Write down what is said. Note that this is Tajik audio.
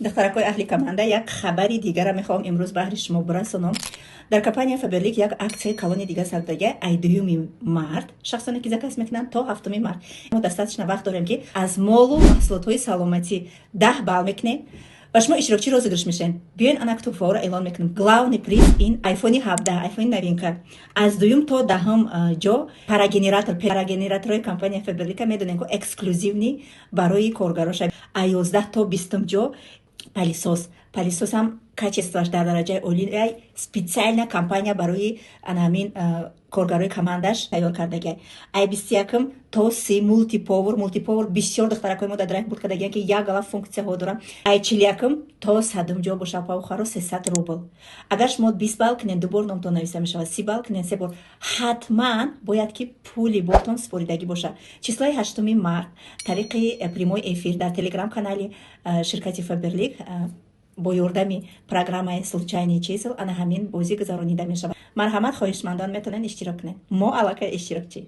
духтаракҳои аҳли команда, як хабари дигарро мехоҳам имрӯз баҳри шумо бирасонам. Дар компания Фаберлик як аксияи калони дига салтага ай 2 март шахсоне ки заказ мекунанд то 7 март мо дастатишна вақт дорем ки аз молу маҳсулотҳои саломатӣ 10 балл мекунем ва шумо иштирокчӣ розыгриш мешавед. Биёин ана кутубҳоро эълон мекунем. Главный приз ин айфони 17, айфони новинка. Аз 2 то 10 ҷо парагенераторҳои компания Фаберлика медонем ки эксклюзивни барои коргароша. А 11 то 20 ҷо палисос ҳам качестваш дар дараҷаи олӣ, специальна компания барои ҳамин коргарои командаш тайёр кардагай. Ай 21 то 30 мултиповер бисёр духтаракҳои мо дар драйв буд кардагиянд ки як гала функсияҳо доранд. Ай 41 то 100 ҷо боша павхаро 300 рубл. Агар шумо 20 балл кунед, дубор номтон нависа мешавад. 30 балл кунед, 3 бор. ҳатман бояд ки пули ботон споридагӣ боша. Числои 8 март тариқи прямой эфир дар телеграм канали ширкати Фаберлик бо ёрдами программаи случайни числ ана ҳамин бозӣ гузаронида мешавад. Марҳамат, хоҳишмандон метавонанд иштирок кунед. Мо аллакай иштирокчӣ.